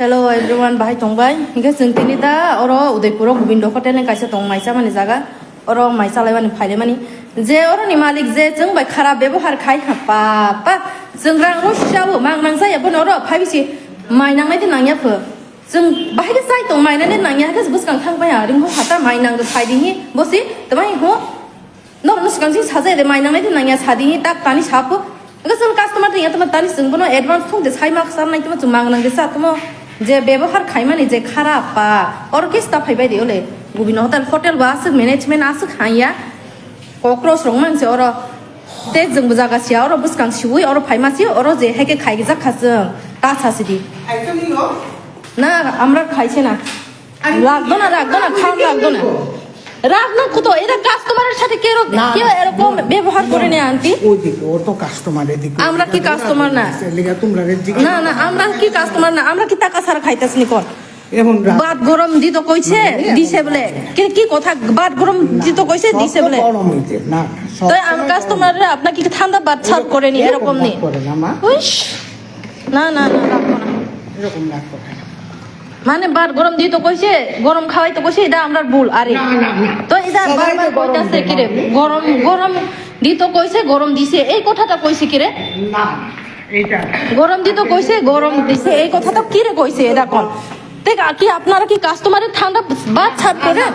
Hello everyone, bahai tongbai. Hingga sengtini da oro Udaipur Govinda hotel ni kaisa tong maisa mani jaga. Oro maisa lai mani phaile mani. Je oro ni malik je jeng bai kharap byabohar khai pa pa. Jeng rang ro shisabo mang nang saya pun oro phai bisi mai nang nai din nang ya pho. Jeng bahai ke sai tong mai nang din nang ya ke bus kang thang ba ya ring ho hata mai nang de phai ding hi bosi tamai ho. No no skang sing saja de mai nang nai din nang ya sadi hi tak tani sapo. Ke jeng customer de ya tama tani jeng bono advance thong de sai mak sar nai tama jeng mang nang de sa tama যে ব্যবহার খাইমানি যে খারাপ পা orchestra ফাইবাই দিওলে Govinda hotel বা আসুক management আসুক হাইয়া কক্রস রংমানসে or তে जोंबो जागासिया अर बुसकां सिवुइ अर फाइमासि अर जे हेके खाइजा खाजों तासासिदि ना আমরা খাইছে না লাগদো না খাওন লাগদো না রাগনা কত এরা কাস্টমারের সাথে কেউ এরকম ব্যবহার করে না আন্টি ওই দিকে ওর তো কাস্টমারের দিকে আমরা কি কাস্টমার না লিগা তোমরা না না আমরা কি কাস্টমার না আমরা কি টাকা ছাড়া খাইতাছি নি কোন এখন বাদ গরম দিত কইছে দিছে বলে কি কথা বাদ গরম দিত কইছে দিছে বলে গরম হইছে না তো আমরা কাস্টমাররা আপনাকে কি ঠান্ডা বাদ ছাড় করে নি এরকম নি করে না মা উইশ না রাখবো না এরকম রাখো মানে বার গরম দিত কইছে গরম খাওয়াই তো কইছে এটা আমরার ভুল আরে তো এটা বারবার কইতাছে কি রে গরম দিত কইছে গরম দিছে এই কথাটা কইছে কি রে না এইটা গরম দিত কইছে গরম দিছে এই কথাটা কি রে কইছে এটা কোন দেখ কি আপনারা কি কাস্টমারের ঠান্ডা বাদ ছাড় করে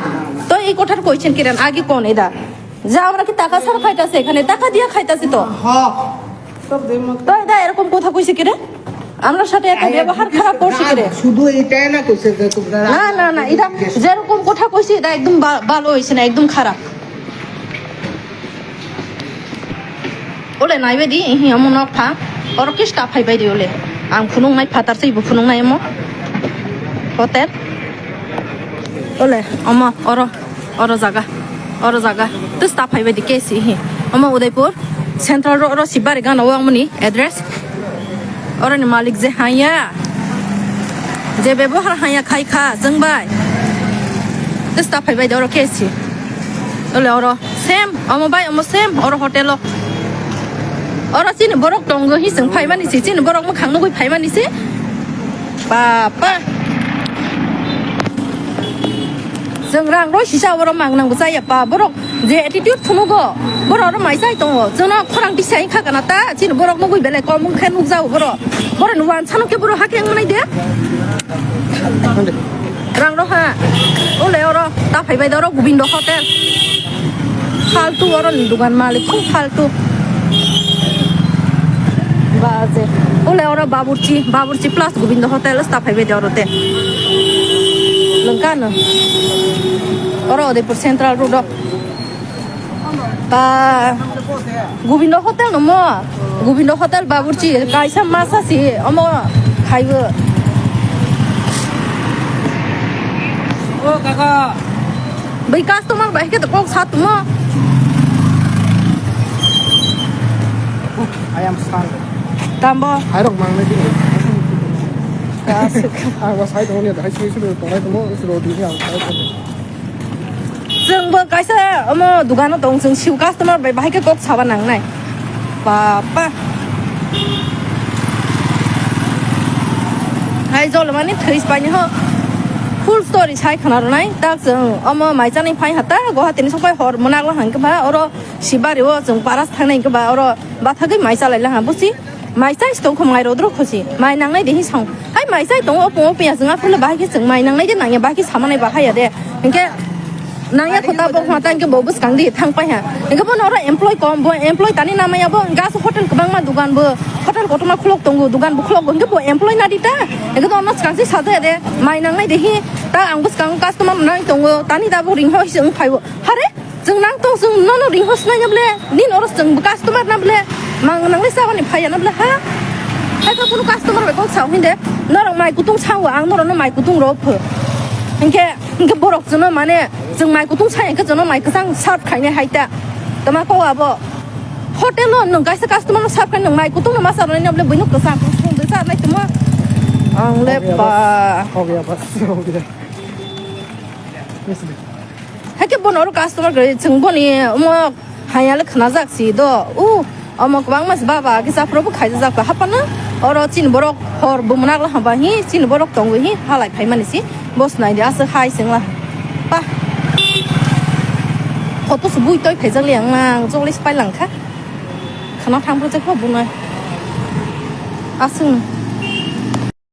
তো এই কথাটা কইছেন কি রে আগে কোন এটা যা আমরা কি টাকা ছাড় খাইতাছে এখানে টাকা দিয়া খাইতাছি তো হ্যাঁ সব দেমো তো এটা এরকম কথা কইছে কি রে আমরা সাথে একটা ব্যবহার খারাপ করছি কি রে শুধু এইটাই না কইছে যে তোমরা না এটা যেরকম কথা কইছি এটা একদম ভালো হইছে না একদম খারাপ ওলে নাইবে দি হি আমো নক ফা অর কি স্টাফ ফাইবাই দি ওলে আম খুনুং নাই ফাতার সই খুনুং নাই আমো হোটেল ওলে আমো অর জায়গা তো স্টাফ ফাইবাই দি কেসি হি আমো উদয়পুর সেন্ট্রাল রো সিবারে গানা ওয়ামনি অ্যাড্রেস অরনি মালিক যে হাইয়া যে ব্যবহার হাইয়া খাই খা जोंबाय তেস্তা ফাইবাই দর কেসি ওলে অর সেম অমবাই অম সেম অর হোটেল অর চিন বরক দंग हि जों फाइमानिसि चिन बरक मखांनो गय फाइमानिसि बापा जों रां रय सिसा बर मांगनांगौ जाया बा बरक जे एटिट्युड थुनुगो बरक माइसाय दङ जोंना खरां दिसाय खागाना ता चिन बरक मगय बेले कम खेन नुजाव बर नुवान सानके बर हाकें माने दे रां रहा ओले अर ता फाइबाय दर गोविन्द होटेल फालतु अर दुकान मालिक खूब फालतु बाजे ओले अर बाबुर्ची प्लस गोविन्द होटेल ता फाइबाय दरते लंकान अर उदयपुर सेन्ट्रल रोड बा गोविन्द होटेल नमो गोविन्द होटेल बाबुर्ची कायसा मासासि अमो खाइबो ও কাকা बै कास्टमार बाइके त कक सात म আই এম সরি दामबो আইরক মাংনে দি আই ওয়াজ হাই দনে হাই সুইসু তরাই তমো ইসরো দিহি আং जोंबो कायसा अमो दुकानाव दं जों सिउ कास्टमार बाइके कक साबा नांनाय बापा हाय जल माने थैस बायनि हो फुल स्टोरी साइ खोनारनाय दा जों अमो माइजानि फाइ हाता गुवाहाटीनि सफाय हर मोनागला हांगबा अर सिबारिव जों पारास थांनायगबा अर बाथागै माइजालायला हाबुसि माइजा स्टक माइ रोद्र खुसि माइ नांनाय देहि सं हाय माइजा दङ अपो पिया जोंहा फुल बाहायके जों माइ नांनाय दे नांगे बाहायके सामानाय बाहाया दे इनके नांगे खोता बो हाता इनके बोबुस गांदि थांपाय हा इनके बो नर एमप्लॉय कम बो एमप्लॉय तानि नामायाबो गास होटेल गोबां मा दुकानबो होटेल गटमा खुलक दङ दुकान बो खुलक इनके बो एमप्लॉय नादिता इनके दो नस गांसि साजा दे माइ नांनाय देहि ता आंबो गां कास्टमार नाय दङ तानि दाबो रिंहो जों फाइबो हारे जों नां दं जों नन रिंहो स्नायबले निन अरस जों कास्टमार नाबले mang नांले साबानि फाया नाबले हा हायथा कुनु कास्टमार बे कक साव हिंदे नर माइ गुतुं साव आं नर माइ गुतुं रफो इनके बरक जोनो माने जों माइ गुतुं सायखो जोनो माइ गोसां सार्फ खायने हायता तमा को आबो होटेल नों गायसा कास्टमार सार्फ खायने माइ गुतुं मा सारनाय नाबले बैनो गोसां संदो सारनाय तमा आंले बा हो गया बस हो गया हायके बनर कास्टमार जों बनि म हायाले खना जाक्सि द उ mà quăng mà bà cái sao pro khai ra hấp nó ở chín bữa hor bùm nát là hả hi chín bữa tông hi hà lại phải mà nè boss này đã sẽ hai sinh là ba họ tôi sẽ vui tôi phải ra liền mà cho lấy phải lằng khác khả năng tham project của bùn này à sưng